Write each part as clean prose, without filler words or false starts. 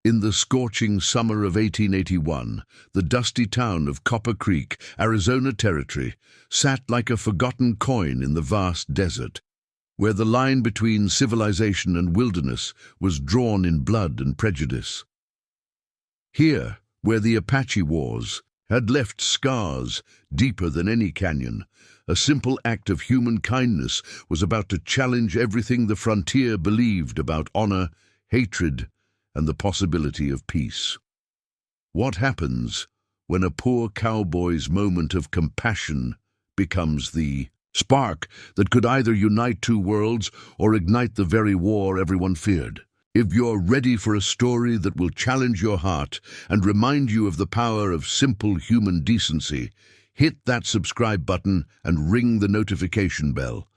In the scorching summer of 1881, the dusty town of Copper Creek, Arizona Territory, sat like a forgotten coin in the vast desert, where the line between civilization and wilderness was drawn in blood and prejudice. Here, where the Apache Wars had left scars deeper than any canyon, a simple act of human kindness was about to challenge everything the frontier believed about honor, hatred, and the possibility of peace. What happens when a poor cowboy's moment of compassion becomes the spark that could either unite two worlds or ignite the very war everyone feared? If you're ready for a story that will challenge your heart and remind you of the power of simple human decency, hit that subscribe button and ring the notification bell.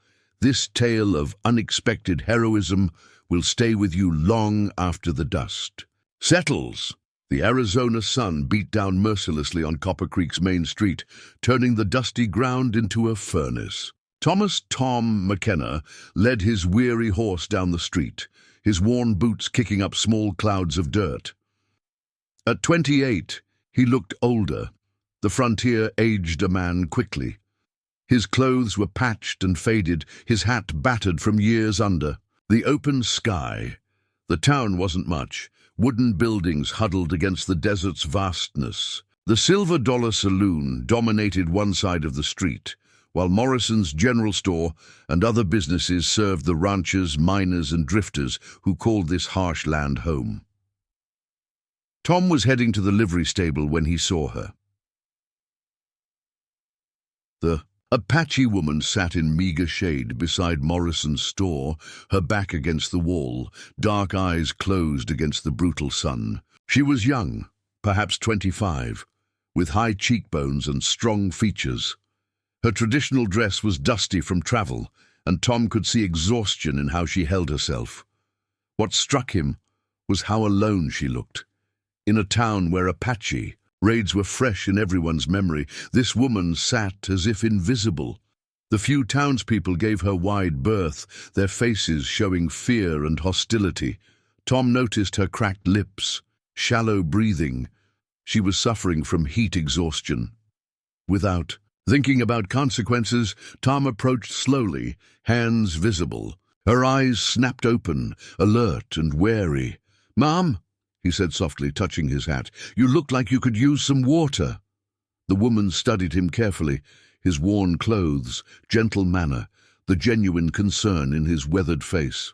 This tale of unexpected heroism will stay with you long after the dust settles. The Arizona sun beat down mercilessly on Copper Creek's main street, turning the dusty ground into a furnace. Tom McKenna led his weary horse down the street, his worn boots kicking up small clouds of dirt. At 28, he looked older. The frontier aged a man quickly. His clothes were patched and faded, his hat battered from years under. The open sky. The town wasn't much. Wooden buildings huddled against the desert's vastness. The Silver Dollar Saloon dominated one side of the street, while Morrison's General Store and other businesses served the ranchers, miners, and drifters who called this harsh land home. Tom was heading to the livery stable when he saw her. The Apache Woman sat in meager shade beside Morrison's store, her back against the wall, dark eyes closed against the brutal sun. She was young, perhaps 25, with high cheekbones and strong features. Her traditional dress was dusty from travel, and Tom could see exhaustion in how she held herself. What struck him was how alone she looked. In a town where Apache raids were fresh in everyone's memory, this woman sat as if invisible. The few townspeople gave her wide berth, their faces showing fear and hostility. Tom noticed her cracked lips, shallow breathing. She was suffering from heat exhaustion. Without thinking about consequences, Tom approached slowly, hands visible. Her eyes snapped open, alert and wary. "Mom," he said softly, touching his hat, "you look like you could use some water." The woman studied him carefully, his worn clothes, gentle manner, the genuine concern in his weathered face.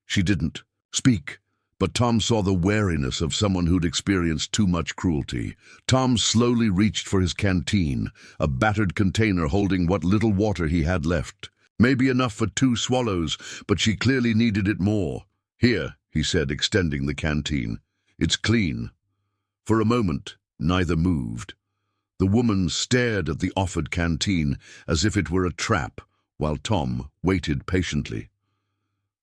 She didn't speak, but Tom saw the wariness of someone who'd experienced too much cruelty. Tom slowly reached for his canteen, a battered container holding what little water he had left. Maybe enough for 2 swallows, but she clearly needed it more. "Here," he said, extending the canteen. "It's clean." For a moment, neither moved. The woman stared at the offered canteen as if it were a trap, while Tom waited patiently.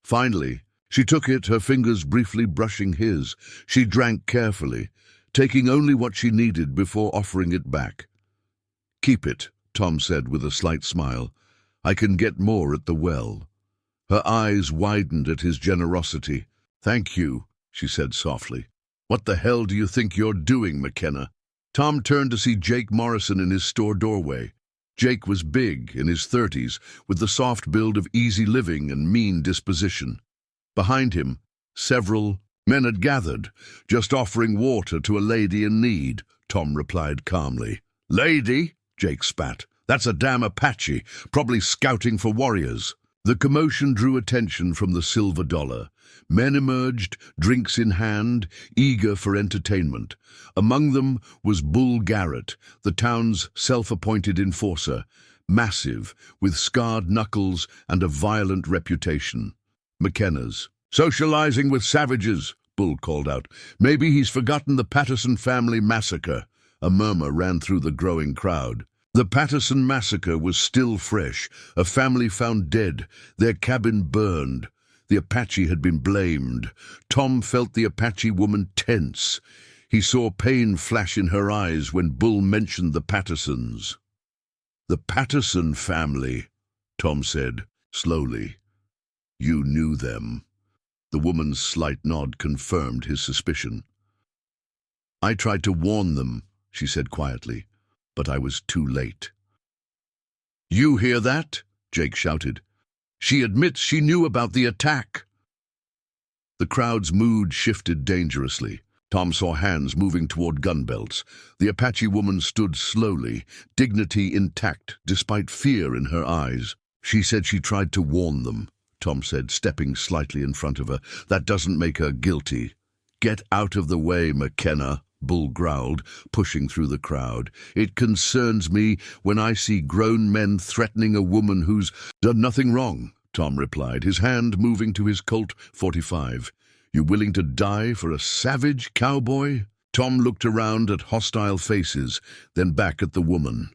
Finally, she took it, her fingers briefly brushing his. She drank carefully, taking only what she needed before offering it back. "Keep it," Tom said with a slight smile. "I can get more at the well." Her eyes widened at his generosity. "Thank you," she said softly. "What the hell do you think you're doing, McKenna?" Tom turned to see Jake Morrison in his store doorway. Jake was big, in his 30s, with the soft build of easy living and mean disposition. Behind him, several men had gathered, just offering water to a lady in need, Tom replied calmly. "Lady?" Jake spat. "That's a damn Apache, probably scouting for warriors." The commotion drew attention from the Silver Dollar. Men emerged, drinks in hand, eager for entertainment. Among them was Bull Garrett, the town's self-appointed enforcer, massive, with scarred knuckles and a violent reputation. McKenna's socializing with savages, Bull called out. "Maybe he's forgotten the Patterson family massacre." A murmur ran through the growing crowd. The Patterson massacre was still fresh, a family found dead, their cabin burned. The Apache had been blamed. Tom felt the Apache woman tense. He saw pain flash in her eyes when Bull mentioned the Pattersons. "The Patterson family," Tom said, slowly. "You knew them." The woman's slight nod confirmed his suspicion. I tried to warn them, she said quietly, but I was too late. You hear that? Jake shouted. She admits she knew about the attack. The crowd's mood shifted dangerously. Tom saw hands moving toward gun belts. The Apache woman stood slowly, dignity intact despite fear in her eyes. She said she tried to warn them, Tom said, stepping slightly in front of her. That doesn't make her guilty. Get out of the way, McKenna, Bull growled, pushing through the crowd. It concerns me when I see grown men threatening a woman who's done nothing wrong, Tom replied, his hand moving to his Colt 45. You willing to die for a savage, cowboy? Tom looked around at hostile faces, then back at the woman.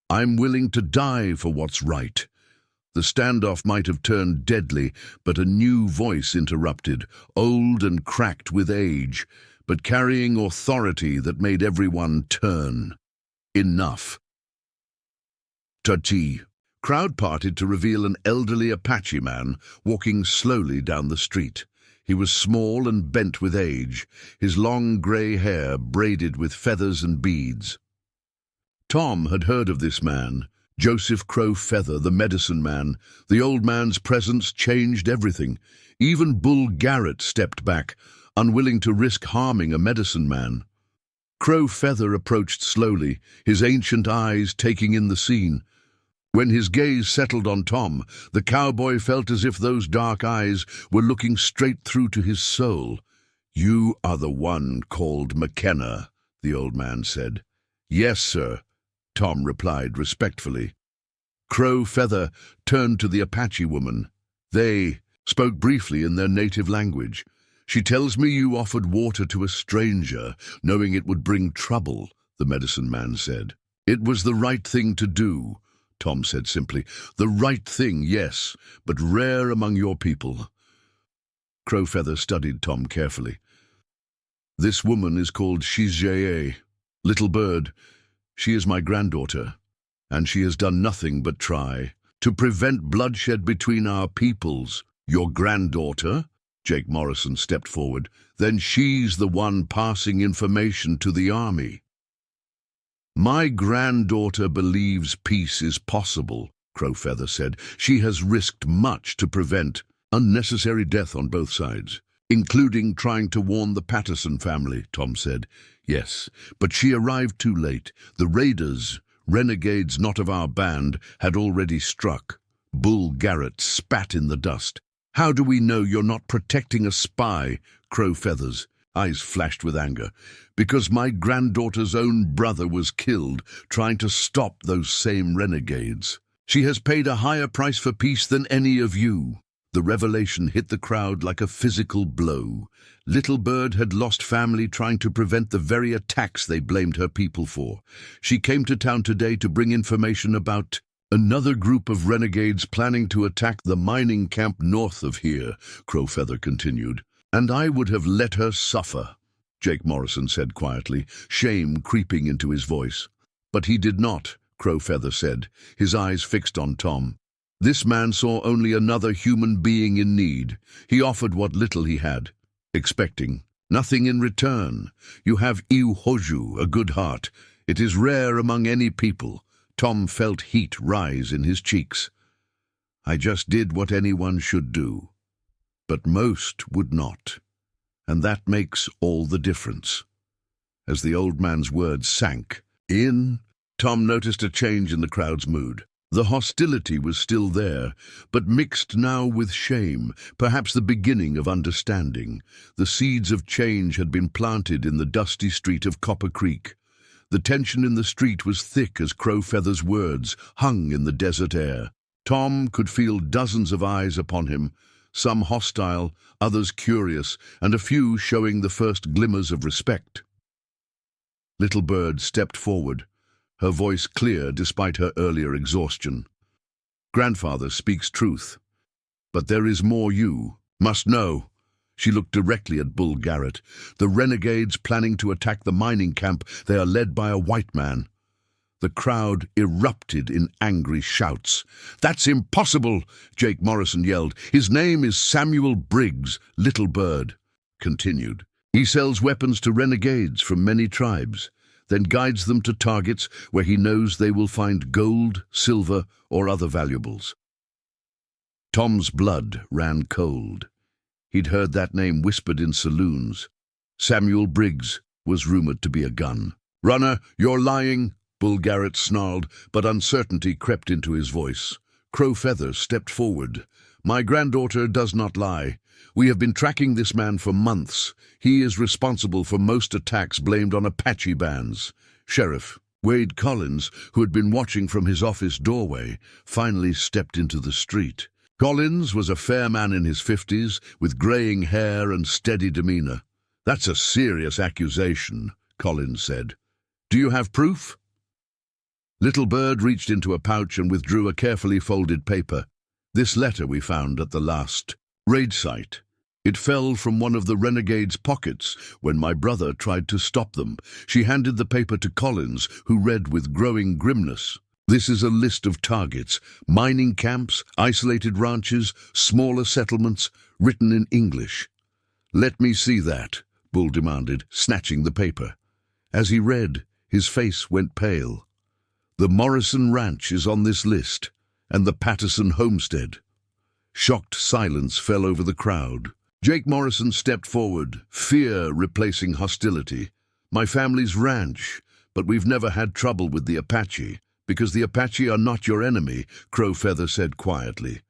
I'm willing to die for what's right. The standoff might have turned deadly, but a new voice interrupted, old and cracked with age, but carrying authority that made everyone turn. Enough. Tati. Crowd parted to reveal an elderly Apache man walking slowly down the street. He was small and bent with age, his long grey hair braided with feathers and beads. Tom had heard of this man, Joseph Crow Feather, the medicine man. The old man's presence changed everything. Even Bull Garrett stepped back, unwilling to risk harming a medicine man. Crow Feather approached slowly, his ancient eyes taking in the scene. When his gaze settled on Tom, the cowboy felt as if those dark eyes were looking straight through to his soul. You are the one called McKenna, the old man said. Yes, sir, Tom replied respectfully. Crow Feather turned to the Apache woman. They spoke briefly in their native language. She tells me you offered water to a stranger, knowing it would bring trouble, the medicine man said. It was the right thing to do, Tom said simply. The right thing, yes, but rare among your people. Crow Feather studied Tom carefully. This woman is called Shizjeye, Little Bird. She is my granddaughter, and she has done nothing but try to prevent bloodshed between our peoples. Your granddaughter? Jake Morrison stepped forward. Then she's the one passing information to the army. My granddaughter believes peace is possible, Crow Feather said. She has risked much to prevent unnecessary death on both sides, including trying to warn the Patterson family, Tom said. Yes, but she arrived too late. The raiders, renegades not of our band, had already struck. Bull Garrett spat in the dust. How do we know you're not protecting a spy? Crow Feather's eyes flashed with anger. Because my granddaughter's own brother was killed trying to stop those same renegades. She has paid a higher price for peace than any of you. The revelation hit the crowd like a physical blow. Little Bird had lost family trying to prevent the very attacks they blamed her people for. She came to town today to bring information about another group of renegades planning to attack the mining camp north of here, Crow Feather continued. And I would have let her suffer, Jake Morrison said quietly, shame creeping into his voice. But he did not, Crow Feather said, his eyes fixed on Tom. This man saw only another human being in need. He offered what little he had, expecting nothing in return. You have Iuhoju, a good heart. It is rare among any people. Tom felt heat rise in his cheeks. I just did what anyone should do. But most would not, and that makes all the difference. As the old man's words sank in, Tom noticed a change in the crowd's mood. The hostility was still there, but mixed now with shame, perhaps the beginning of understanding. The seeds of change had been planted in the dusty street of Copper Creek. The tension in the street was thick as Crow Feather's words hung in the desert air. Tom could feel dozens of eyes upon him, some hostile, others curious, and a few showing the first glimmers of respect. Little Bird stepped forward, her voice clear despite her earlier exhaustion. Grandfather speaks truth, but there is more you must know. She looked directly at Bull Garrett. The renegades planning to attack the mining camp, they are led by a white man. The crowd erupted in angry shouts. That's impossible, Jake Morrison yelled. His name is Samuel Briggs, Little Bird continued. He sells weapons to renegades from many tribes, then guides them to targets where he knows they will find gold, silver, or other valuables. Tom's blood ran cold. He'd heard that name whispered in saloons. Samuel Briggs was rumored to be a gun. "Runner, you're lying," Bull Garrett snarled, but uncertainty crept into his voice. Crow Feather stepped forward. "My granddaughter does not lie. We have been tracking this man for months. He is responsible for most attacks blamed on Apache bands." Sheriff Wade Collins, who had been watching from his office doorway, finally stepped into the street. Collins was a fair man in his 50s, with graying hair and steady demeanor. "That's a serious accusation," Collins said. "Do you have proof?" Little Bird reached into a pouch and withdrew a carefully folded paper. "This letter we found at the last raid site. It fell from one of the renegades' pockets when my brother tried to stop them." She handed the paper to Collins, who read with growing grimness. "This is a list of targets, mining camps, isolated ranches, smaller settlements, written in English." "Let me see that," Bull demanded, snatching the paper. As he read, his face went pale. "The Morrison Ranch is on this list, and the Patterson Homestead." Shocked silence fell over the crowd. Jake Morrison stepped forward, fear replacing hostility. "My family's ranch, but we've never had trouble with the Apache, because the Apache are not your enemy," Crow Feather said quietly.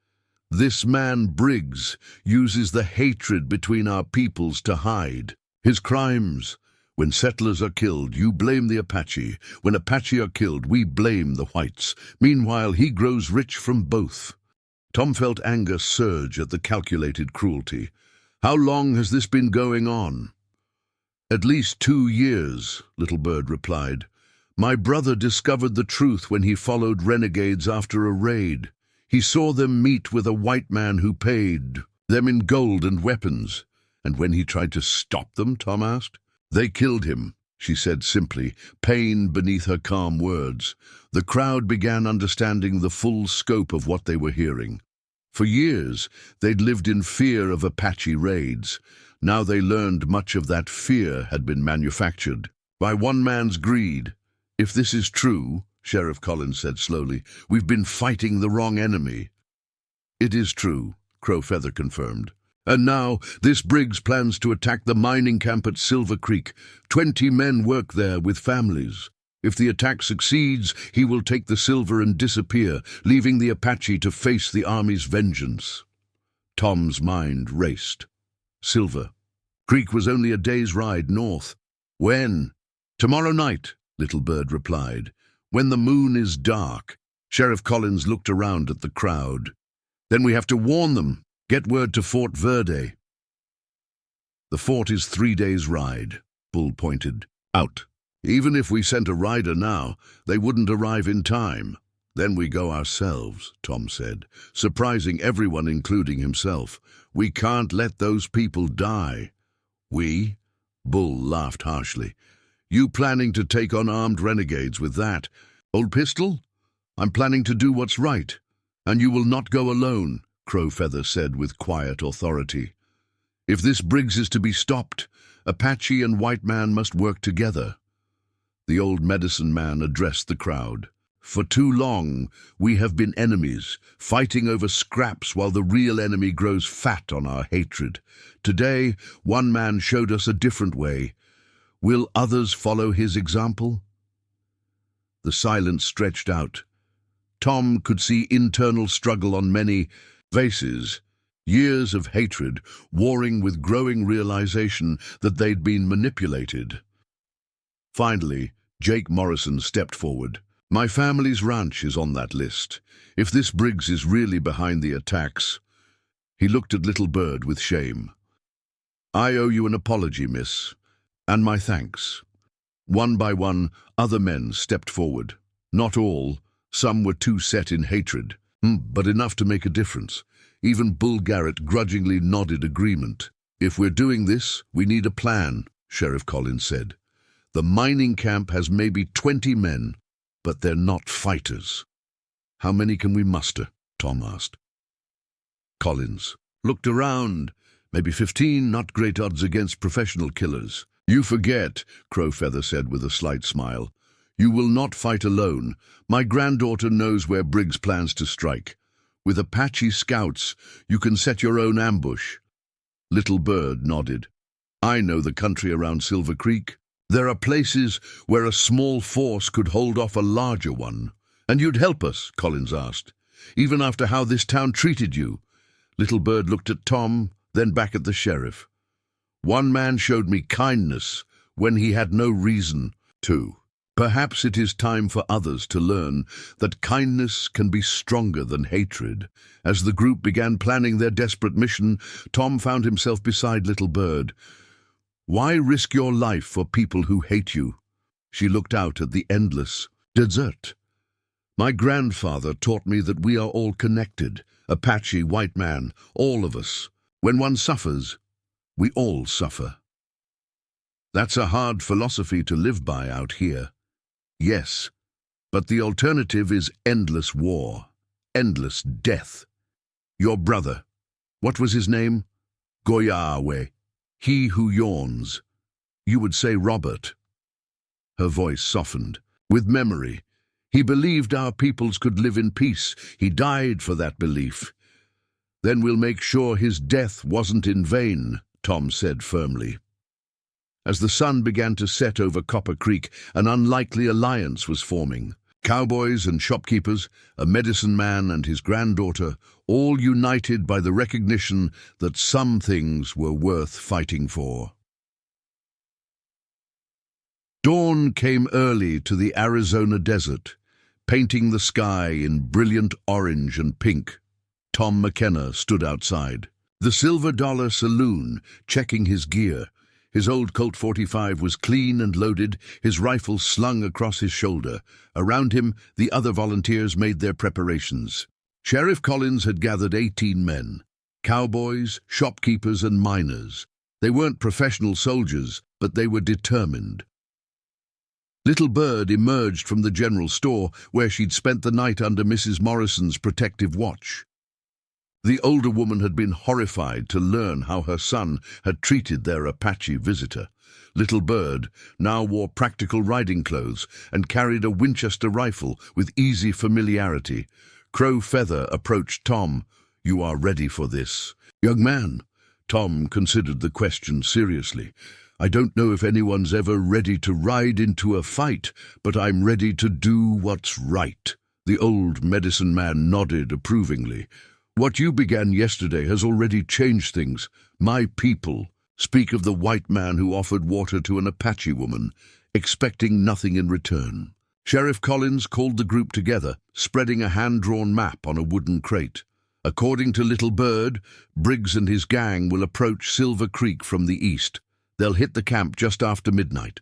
"This man, Briggs, uses the hatred between our peoples to hide his crimes. When settlers are killed, you blame the Apache. When Apache are killed, we blame the whites. Meanwhile, he grows rich from both." Tom felt anger surge at the calculated cruelty. "How long has this been going on?" "At least 2 years," Little Bird replied. "My brother discovered the truth when he followed renegades after a raid. He saw them meet with a white man who paid them in gold and weapons." "And when he tried to stop them?" Tom asked. "They killed him," she said simply, pain beneath her calm words. The crowd began understanding the full scope of what they were hearing. For years, they'd lived in fear of Apache raids. Now they learned much of that fear had been manufactured by one man's greed. "If this is true," Sheriff Collins said slowly, "we've been fighting the wrong enemy." "It is true," Crow Feather confirmed. "And now, this Briggs plans to attack the mining camp at Silver Creek. 20 men work there with families. If the attack succeeds, he will take the silver and disappear, leaving the Apache to face the army's vengeance." Tom's mind raced. Silver Creek was only a day's ride north. "When?" "Tomorrow night," Little Bird replied. "When the moon is dark." Sheriff Collins looked around at the crowd. "Then we have to warn them. Get word to Fort Verde." "The fort is 3 days' ride," Bull pointed out. "Even if we sent a rider now, they wouldn't arrive in time." "Then we go ourselves," Tom said, surprising everyone, including himself. "We can't let those people die." "We?" Bull laughed harshly. "You planning to take on armed renegades with that old pistol?" "I'm planning to do what's right, and you will not go alone," Crow Feather said with quiet authority. "If this Briggs is to be stopped, Apache and white man must work together." The old medicine man addressed the crowd. "For too long, we have been enemies, fighting over scraps while the real enemy grows fat on our hatred. Today, one man showed us a different way. Will others follow his example?" The silence stretched out. Tom could see internal struggle on many faces. Years of hatred, warring with growing realization that they'd been manipulated. Finally, Jake Morrison stepped forward. "My family's ranch is on that list. If this Briggs is really behind the attacks..." He looked at Little Bird with shame. "I owe you an apology, miss, and my thanks." One by one, other men stepped forward. Not all. Some were too set in hatred, but enough to make a difference. Even Bull Garrett grudgingly nodded agreement. "If we're doing this, we need a plan," Sheriff Collins said. "The mining camp has maybe 20 men, but they're not fighters." "How many can we muster?" Tom asked. Collins looked around. Maybe 15, not great odds against professional killers. You forget, Crowfeather said with a slight smile. You will not fight alone. My granddaughter knows where Briggs plans to strike. With Apache scouts, you can set your own ambush. Little Bird nodded. I know the country around Silver Creek. There are places where a small force could hold off a larger one. And you'd help us, Collins asked, even after how this town treated you. Little Bird looked at Tom, then back at the sheriff. One man showed me kindness when he had no reason to. Perhaps it is time for others to learn that kindness can be stronger than hatred. As the group began planning their desperate mission, Tom found himself beside Little Bird. Why risk your life for people who hate you? She looked out at the endless desert. My grandfather taught me that we are all connected. Apache, white man, all of us. When one suffers, we all suffer. That's a hard philosophy to live by out here. Yes, but the alternative is endless war, endless death. Your brother, what was his name? Goyawe, he who yawns. You would say Robert. Her voice softened. With memory, he believed our peoples could live in peace. He died for that belief. Then we'll make sure his death wasn't in vain, Tom said firmly. As the sun began to set over Copper Creek, an unlikely alliance was forming. Cowboys and shopkeepers, a medicine man and his granddaughter, all united by the recognition that some things were worth fighting for. Dawn came early to the Arizona desert, painting the sky in brilliant orange and pink. Tom McKenna stood outside. The Silver Dollar Saloon, checking his gear. His old Colt 45 was clean and loaded, his rifle slung across his shoulder. Around him, the other volunteers made their preparations. Sheriff Collins had gathered 18 men, cowboys, shopkeepers, and miners. They weren't professional soldiers, but they were determined. Little Bird emerged from the general store where she'd spent the night under Mrs. Morrison's protective watch. The older woman had been horrified to learn how her son had treated their Apache visitor. Little Bird now wore practical riding clothes and carried a Winchester rifle with easy familiarity. Crowfeather approached Tom. You are ready for this? Young man, Tom considered the question seriously. I don't know if anyone's ever ready to ride into a fight, but I'm ready to do what's right. The old medicine man nodded approvingly. What you began yesterday has already changed things. My people speak of the white man who offered water to an Apache woman, expecting nothing in return. Sheriff Collins called the group together, spreading a hand-drawn map on a wooden crate. According to Little Bird, Briggs and his gang will approach Silver Creek from the east. They'll hit the camp just after midnight.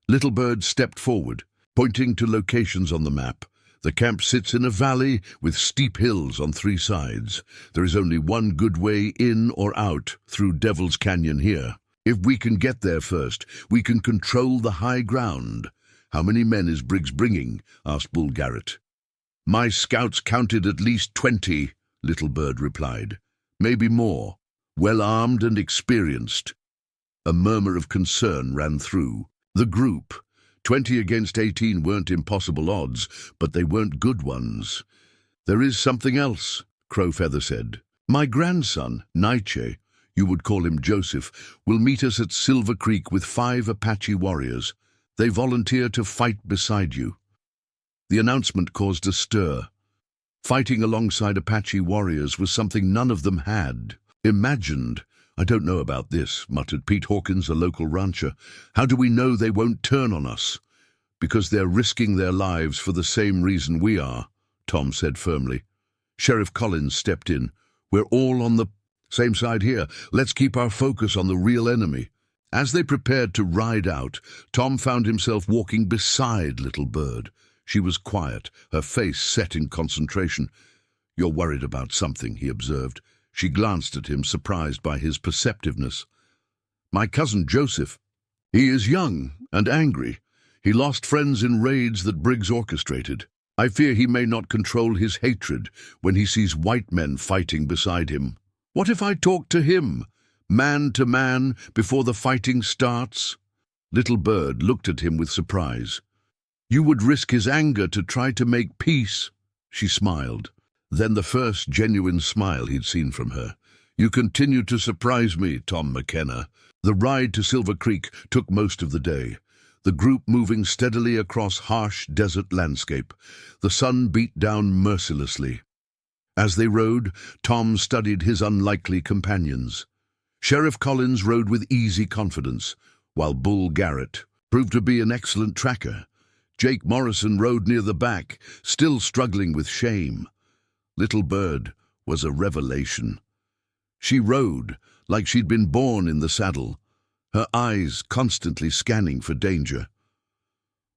Little Bird stepped forward, pointing to locations on the map. The camp sits in a valley with steep hills on 3 sides. There is only one good way in or out through Devil's Canyon here. If we can get there first, we can control the high ground. How many men is Briggs bringing? Asked Bull Garrett. My scouts counted at least 20, Little Bird replied. Maybe more. Well armed and experienced. A murmur of concern ran through the group. 20 against 18 weren't impossible odds, but they weren't good ones. There is something else, Crowfeather said. My grandson, Naiche, you would call him Joseph, will meet us at Silver Creek with 5 Apache warriors. They volunteer to fight beside you. The announcement caused a stir. Fighting alongside Apache warriors was something none of them had imagined. I don't know about this, muttered Pete Hawkins, a local rancher. How do we know they won't turn on us? Because they're risking their lives for the same reason we are, Tom said firmly. Sheriff Collins stepped in. We're all on the same side here. Let's keep our focus on the real enemy. As they prepared to ride out, Tom found himself walking beside Little Bird. She was quiet, her face set in concentration. You're worried about something, he observed. She glanced at him, surprised by his perceptiveness. My cousin Joseph. He is young and angry. He lost friends in raids that Briggs orchestrated. I fear he may not control his hatred when he sees white men fighting beside him. What if I talk to him? Man to man before the fighting starts? Little Bird looked at him with surprise. You would risk his anger to try to make peace, she smiled. Then the first genuine smile he'd seen from her. You continue to surprise me, Tom McKenna. The ride to Silver Creek took most of the day, the group moving steadily across harsh desert landscape. The sun beat down mercilessly. As they rode, Tom studied his unlikely companions. Sheriff Collins rode with easy confidence, while Bull Garrett proved to be an excellent tracker. Jake Morrison rode near the back, still struggling with shame. Little Bird was a revelation. She rode like she'd been born in the saddle, her eyes constantly scanning for danger.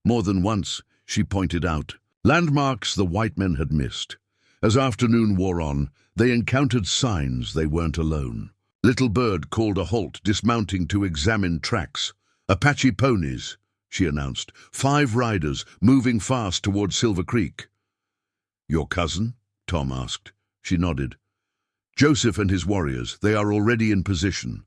More than once, she pointed out landmarks the white men had missed. As afternoon wore on, they encountered signs they weren't alone. Little Bird called a halt, dismounting to examine tracks. Apache ponies, she announced. 5 riders, moving fast toward Silver Creek. Your cousin? Tom asked. She nodded. Joseph and his warriors, they are already in position.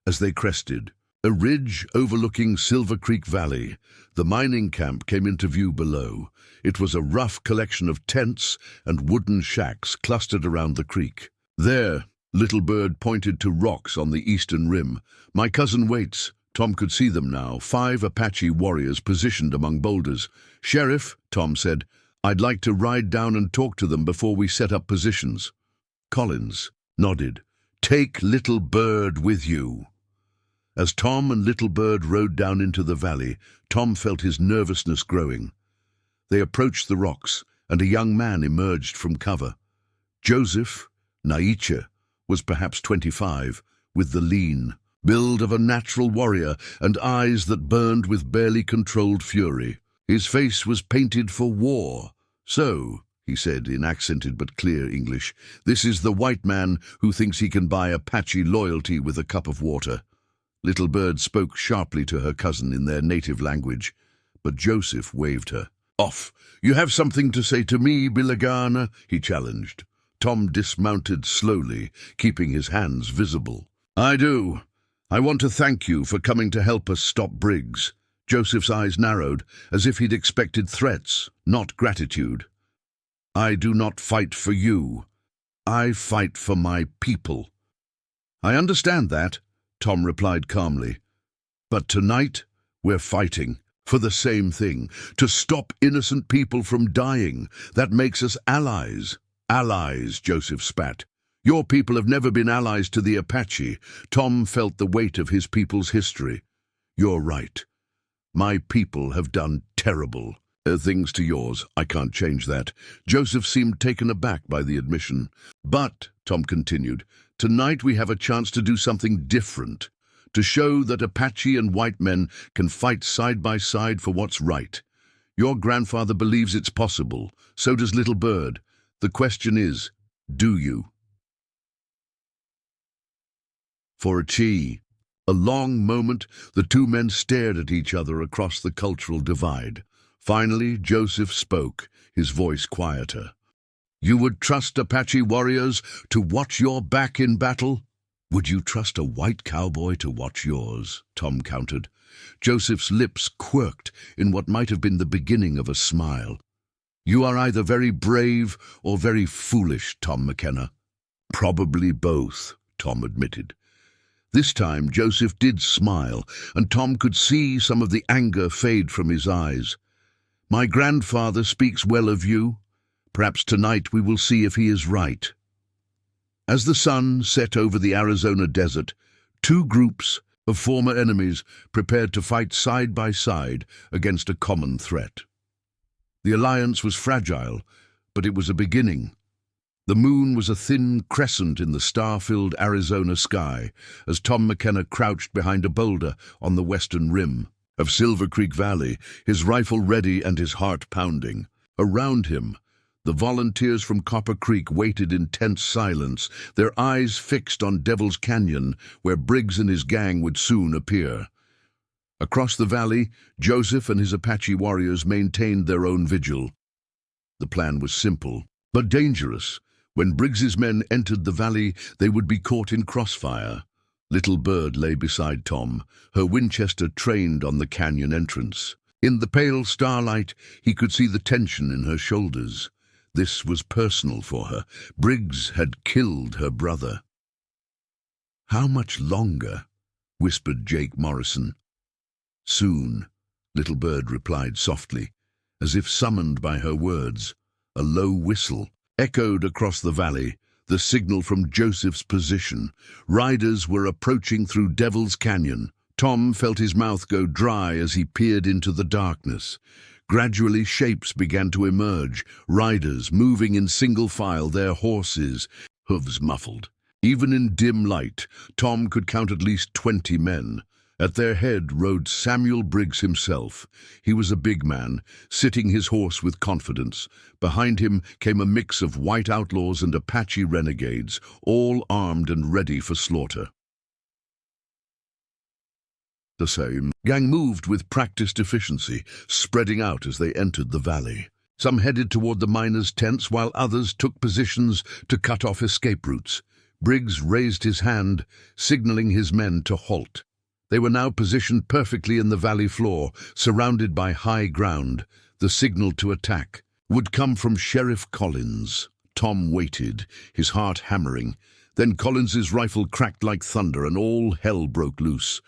As they crested a ridge overlooking Silver Creek Valley, the mining camp came into view below. It was a rough collection of tents and wooden shacks clustered around the creek. There, Little Bird pointed to rocks on the eastern rim. My cousin waits. Tom could see them now, 5 Apache warriors positioned among boulders. Sheriff, Tom said, I'd like to ride down and talk to them before we set up positions. Collins nodded. Take Little Bird with you. As Tom and Little Bird rode down into the valley, Tom felt his nervousness growing. They approached the rocks, and a young man emerged from cover. Joseph Naiche was perhaps 25, with the lean build of a natural warrior and eyes that burned with barely controlled fury. His face was painted for war. So, he said in accented but clear English, this is the white man who thinks he can buy Apache loyalty with a cup of water. Little Bird spoke sharply to her cousin in their native language, but Joseph waved her off. You have something to say to me, Bilagana? He challenged. Tom dismounted slowly, keeping his hands visible. I do. I want to thank you for coming to help us stop Briggs. Joseph's eyes narrowed, as if he'd expected threats, not gratitude. I do not fight for you. I fight for my people. I understand that, Tom replied calmly. But tonight, we're fighting for the same thing, to stop innocent people from dying. That makes us allies. Allies, Joseph spat. Your people have never been allies to the Apache. Tom felt the weight of his people's history. You're right. My people have done terrible things to yours. I can't change that. Joseph seemed taken aback by the admission. But, Tom continued, tonight we have a chance to do something different, to show that Apache and white men can fight side by side for what's right. Your grandfather believes it's possible. So does Little Bird. The question is, do you? For a long moment, the 2 men stared at each other across the cultural divide. Finally, Joseph spoke, his voice quieter. You would trust Apache warriors to watch your back in battle? Would you trust a white cowboy to watch yours? Tom countered. Joseph's lips quirked in what might have been the beginning of a smile. You are either very brave or very foolish, Tom McKenna. Probably both, Tom admitted. This time Joseph did smile, and Tom could see some of the anger fade from his eyes. My grandfather speaks well of you. Perhaps tonight we will see if he is right. As the sun set over the Arizona desert, 2 groups of former enemies prepared to fight side by side against a common threat. The alliance was fragile, but it was a beginning. The moon was a thin crescent in the star-filled Arizona sky as Tom McKenna crouched behind a boulder on the western rim of Silver Creek Valley, his rifle ready and his heart pounding. Around him, the volunteers from Copper Creek waited in tense silence, their eyes fixed on Devil's Canyon, where Briggs and his gang would soon appear. Across the valley, Joseph and his Apache warriors maintained their own vigil. The plan was simple, but dangerous. When Briggs's men entered the valley, they would be caught in crossfire. Little Bird lay beside Tom, her Winchester trained on the canyon entrance. In the pale starlight, he could see the tension in her shoulders. This was personal for her. Briggs had killed her brother. "How much longer?" whispered Jake Morrison. "Soon," Little Bird replied softly, as if summoned by her words. A low whistle echoed across the valley, the signal from Joseph's position. Riders were approaching through Devil's Canyon. Tom felt his mouth go dry as he peered into the darkness. Gradually shapes began to emerge, riders moving in single file, their horses' hooves muffled. Even in dim light, Tom could count at least 20 men. At their head rode Samuel Briggs himself. He was a big man, sitting his horse with confidence. Behind him came a mix of white outlaws and Apache renegades, all armed and ready for slaughter. The same gang moved with practiced efficiency, spreading out as they entered the valley. Some headed toward the miners' tents, while others took positions to cut off escape routes. Briggs raised his hand, signaling his men to halt. They were now positioned perfectly in the valley floor, surrounded by high ground. The signal to attack would come from Sheriff Collins. Tom waited, his heart hammering. Then Collins's rifle cracked like thunder and all hell broke loose.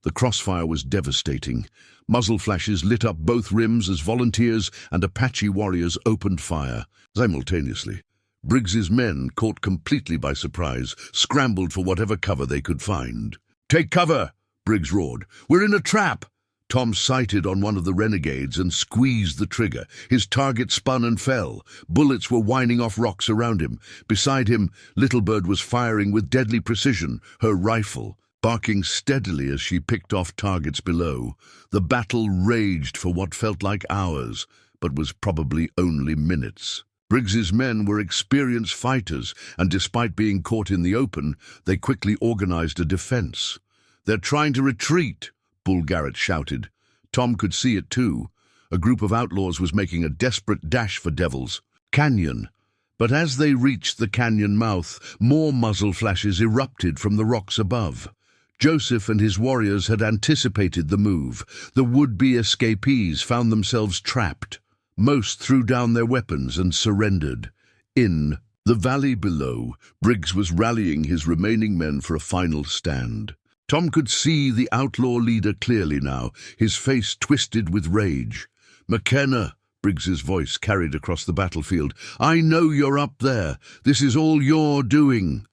The crossfire was devastating. Muzzle flashes lit up both rims as volunteers and Apache warriors opened fire. Simultaneously, Briggs's men, caught completely by surprise, scrambled for whatever cover they could find. "Take cover!" Briggs roared. "We're in a trap!" Tom sighted on one of the renegades and squeezed the trigger. His target spun and fell. Bullets were whining off rocks around him. Beside him, Little Bird was firing with deadly precision, her rifle barking steadily as she picked off targets below. The battle raged for what felt like hours, but was probably only minutes. Briggs's men were experienced fighters, and despite being caught in the open, they quickly organized a defense. "They're trying to retreat," Bull Garrett shouted. Tom could see it too. A group of outlaws was making a desperate dash for Devil's Canyon. But as they reached the canyon mouth, more muzzle flashes erupted from the rocks above. Joseph and his warriors had anticipated the move. The would-be escapees found themselves trapped. Most threw down their weapons and surrendered. In the valley below, Briggs was rallying his remaining men for a final stand. Tom could see the outlaw leader clearly now, his face twisted with rage. "McKenna," Briggs's voice carried across the battlefield, "I know you're up there. This is all your doing."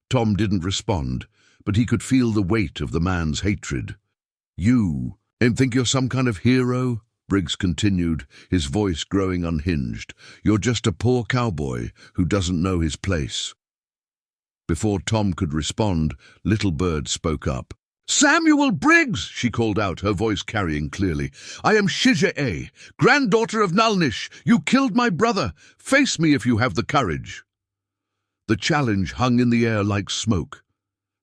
Tom didn't respond, but he could feel the weight of the man's hatred. "You think you're some kind of hero?" Briggs continued, his voice growing unhinged. "You're just a poor cowboy who doesn't know his place." Before Tom could respond, Little Bird spoke up. "Samuel Briggs!" she called out, her voice carrying clearly. "I am Shija'e, granddaughter of Nalnish. You killed my brother. Face me if you have the courage." The challenge hung in the air like smoke.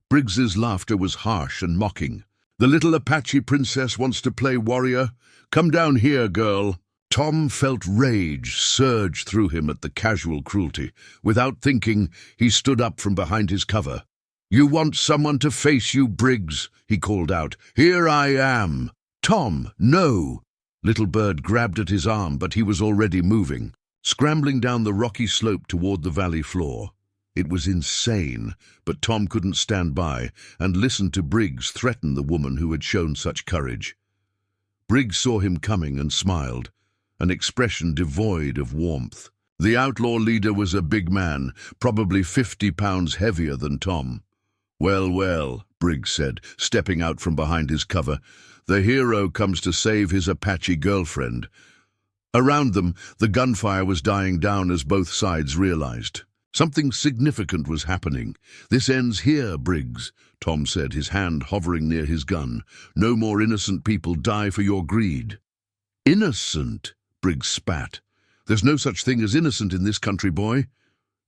Briggs's laughter was harsh and mocking. "The little Apache princess wants to play warrior? Come down here, girl." Tom felt rage surge through him at the casual cruelty. Without thinking, he stood up from behind his cover. "You want someone to face you, Briggs," he called out. "Here I am." "Tom, no!" Little Bird grabbed at his arm, but he was already moving, scrambling down the rocky slope toward the valley floor. It was insane, but Tom couldn't stand by and listen to Briggs threaten the woman who had shown such courage. Briggs saw him coming and smiled, an expression devoid of warmth. The outlaw leader was a big man, probably 50 pounds heavier than Tom. "Well, well," Briggs said, stepping out from behind his cover. "The hero comes to save his Apache girlfriend." Around them, the gunfire was dying down as both sides realized. Something significant was happening. "This ends here, Briggs," Tom said, his hand hovering near his gun. "No more innocent people die for your greed." "Innocent?" Briggs spat. "There's no such thing as innocent in this country, boy."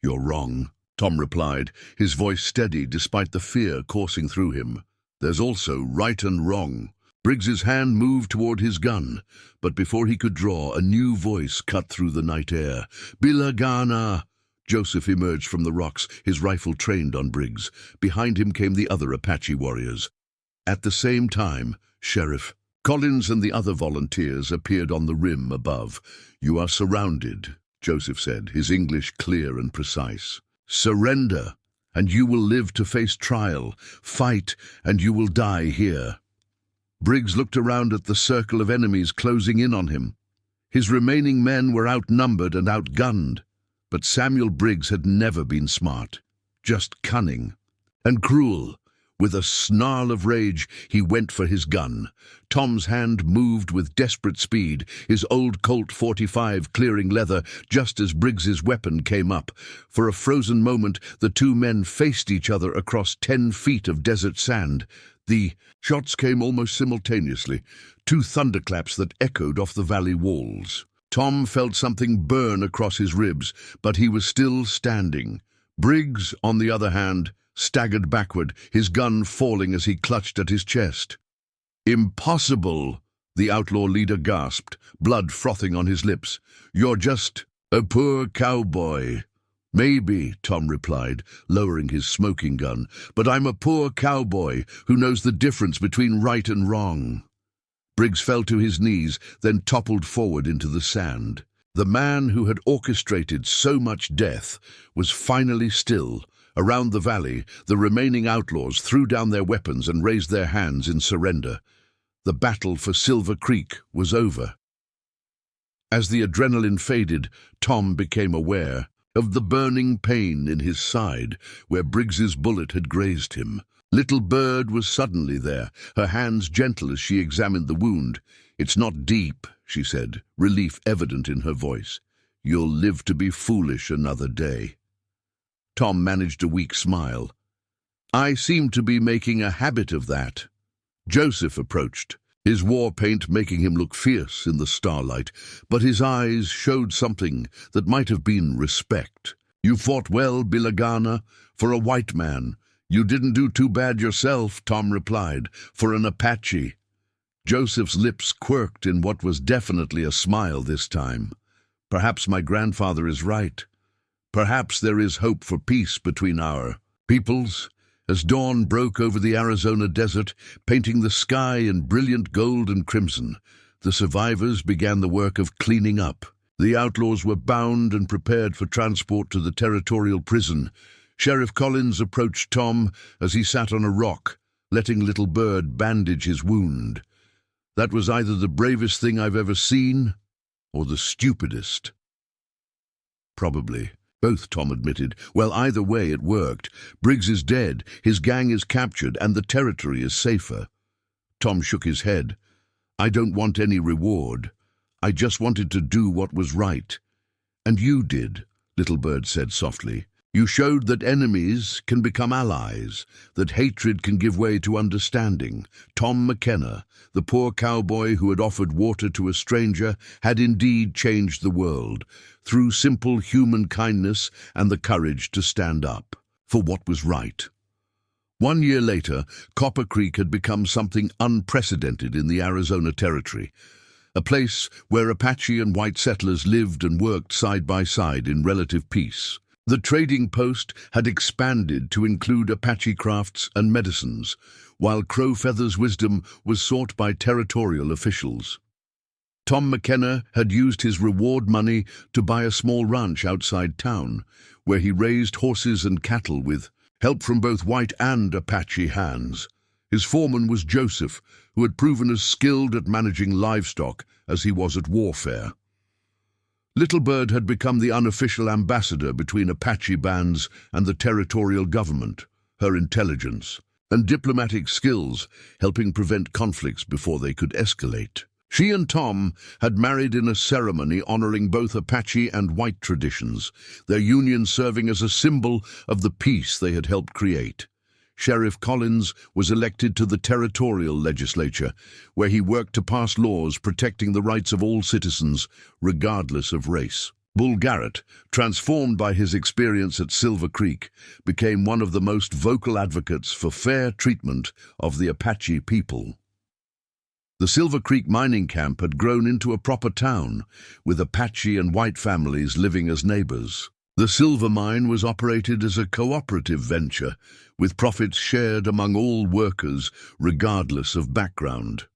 "You're wrong," Tom replied, his voice steady despite the fear coursing through him. "There's also right and wrong." Briggs's hand moved toward his gun, but before he could draw, a new voice cut through the night air. "Bilagana!" Joseph emerged from the rocks, his rifle trained on Briggs. Behind him came the other Apache warriors. At the same time, Sheriff Collins and the other volunteers appeared on the rim above. "You are surrounded," Joseph said, his English clear and precise. "Surrender, and you will live to face trial. Fight, and you will die here." Briggs looked around at the circle of enemies closing in on him. His remaining men were outnumbered and outgunned, but Samuel Briggs had never been smart, just cunning and cruel. With a snarl of rage, he went for his gun. Tom's hand moved with desperate speed, his old Colt .45 clearing leather just as Briggs's weapon came up. For a frozen moment, the two men faced each other across 10 feet of desert sand. The shots came almost simultaneously, two thunderclaps that echoed off the valley walls. Tom felt something burn across his ribs, but he was still standing. Briggs, on the other hand, staggered backward, his gun falling as he clutched at his chest. "Impossible," the outlaw leader gasped, blood frothing on his lips. "You're just a poor cowboy." "Maybe," Tom replied, lowering his smoking gun, "but I'm a poor cowboy who knows the difference between right and wrong." Briggs fell to his knees, then toppled forward into the sand. The man who had orchestrated so much death was finally still. Around the valley, the remaining outlaws threw down their weapons and raised their hands in surrender. The battle for Silver Creek was over. As the adrenaline faded, Tom became aware of the burning pain in his side, where Briggs's bullet had grazed him. Little Bird was suddenly there, her hands gentle as she examined the wound. "It's not deep," she said, relief evident in her voice. "You'll live to be foolish another day." Tom managed a weak smile. "I seem to be making a habit of that." Joseph approached, his war paint making him look fierce in the starlight, but his eyes showed something that might have been respect. "You fought well, Bilagana, for a white man. You didn't do too bad yourself," Tom replied, "for an Apache." Joseph's lips quirked in what was definitely a smile this time. "Perhaps my grandfather is right. Perhaps there is hope for peace between our peoples." As dawn broke over the Arizona desert, painting the sky in brilliant gold and crimson, the survivors began the work of cleaning up. The outlaws were bound and prepared for transport to the territorial prison. Sheriff Collins approached Tom as he sat on a rock, letting Little Bird bandage his wound. "That was either the bravest thing I've ever seen, or the stupidest." "Probably both," Tom admitted. "Well, either way it worked. Briggs is dead, his gang is captured, and the territory is safer." Tom shook his head. "I don't want any reward. I just wanted to do what was right." "And you did," Little Bird said softly. "You showed that enemies can become allies, that hatred can give way to understanding." Tom McKenna, the poor cowboy who had offered water to a stranger, had indeed changed the world, through simple human kindness and the courage to stand up for what was right. 1 year later, Copper Creek had become something unprecedented in the Arizona Territory, a place where Apache and white settlers lived and worked side by side in relative peace. The trading post had expanded to include Apache crafts and medicines, while Crow Feather's wisdom was sought by territorial officials. Tom McKenna had used his reward money to buy a small ranch outside town, where he raised horses and cattle with help from both white and Apache hands. His foreman was Joseph, who had proven as skilled at managing livestock as he was at warfare. Little Bird had become the unofficial ambassador between Apache bands and the territorial government, her intelligence and diplomatic skills helping prevent conflicts before they could escalate. She and Tom had married in a ceremony honoring both Apache and white traditions, their union serving as a symbol of the peace they had helped create. Sheriff Collins was elected to the territorial legislature, where he worked to pass laws protecting the rights of all citizens, regardless of race. Bull Garrett, transformed by his experience at Silver Creek, became one of the most vocal advocates for fair treatment of the Apache people. The Silver Creek mining camp had grown into a proper town, with Apache and white families living as neighbors. The silver mine was operated as a cooperative venture, with profits shared among all workers, regardless of background.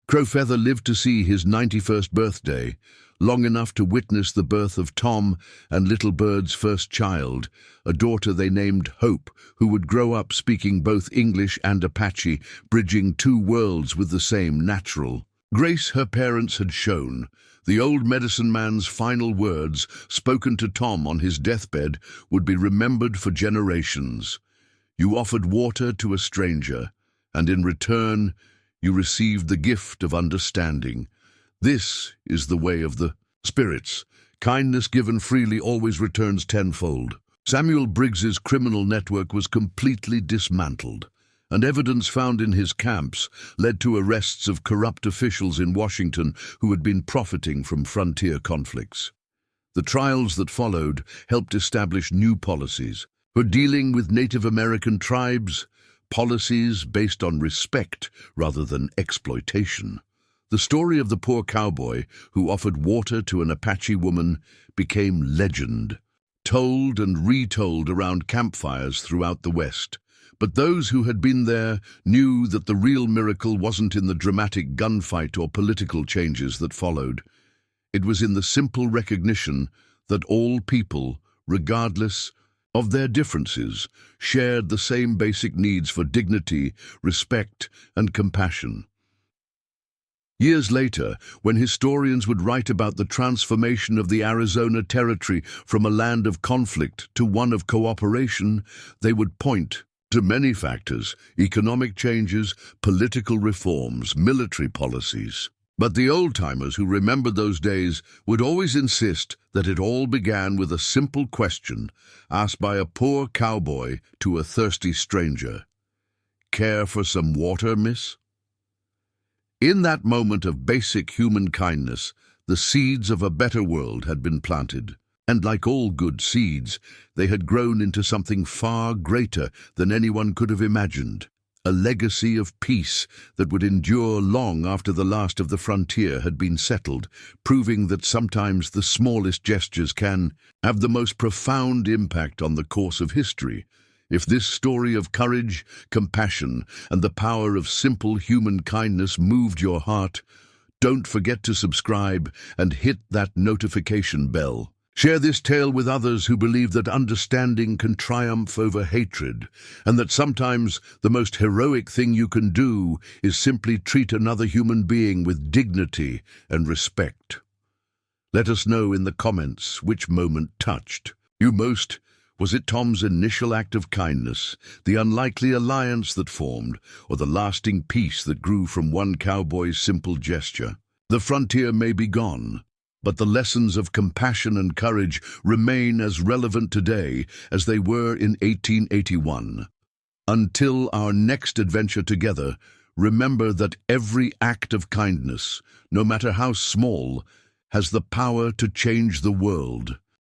Crowfeather lived to see his 91st birthday, long enough to witness the birth of Tom and Little Bird's first child, a daughter they named Hope, who would grow up speaking both English and Apache, bridging two worlds with the same natural grace her parents had shown. The old medicine man's final words, spoken to Tom on his deathbed, would be remembered for generations. You offered water to a stranger, and in return, you received the gift of understanding. This is the way of the spirits. Kindness given freely always returns tenfold. Samuel Briggs's criminal network was completely dismantled, and evidence found in his camps led to arrests of corrupt officials in Washington who had been profiting from frontier conflicts. The trials that followed helped establish new policies for dealing with Native American tribes, policies based on respect rather than exploitation. The story of the poor cowboy who offered water to an Apache woman became legend, told and retold around campfires throughout the West. But those who had been there knew that the real miracle wasn't in the dramatic gunfight or political changes that followed. It was in the simple recognition that all people, regardless of their differences, shared the same basic needs for dignity, respect, and compassion. Years later, when historians would write about the transformation of the Arizona Territory from a land of conflict to one of cooperation, they would point to many factors: economic changes, political reforms, military policies. But the old-timers who remembered those days would always insist that it all began with a simple question asked by a poor cowboy to a thirsty stranger. "Care for some water, miss?" In that moment of basic human kindness, the seeds of a better world had been planted. And like all good seeds, they had grown into something far greater than anyone could have imagined. A legacy of peace that would endure long after the last of the frontier had been settled, proving that sometimes the smallest gestures can have the most profound impact on the course of history. If this story of courage, compassion, and the power of simple human kindness moved your heart, don't forget to subscribe and hit that notification bell. Share this tale with others who believe that understanding can triumph over hatred, and that sometimes the most heroic thing you can do is simply treat another human being with dignity and respect. Let us know in the comments which moment touched you most. Was it Tom's initial act of kindness, the unlikely alliance that formed, or the lasting peace that grew from one cowboy's simple gesture? The frontier may be gone, but the lessons of compassion and courage remain as relevant today as they were in 1881. Until our next adventure together, remember that every act of kindness, no matter how small, has the power to change the world.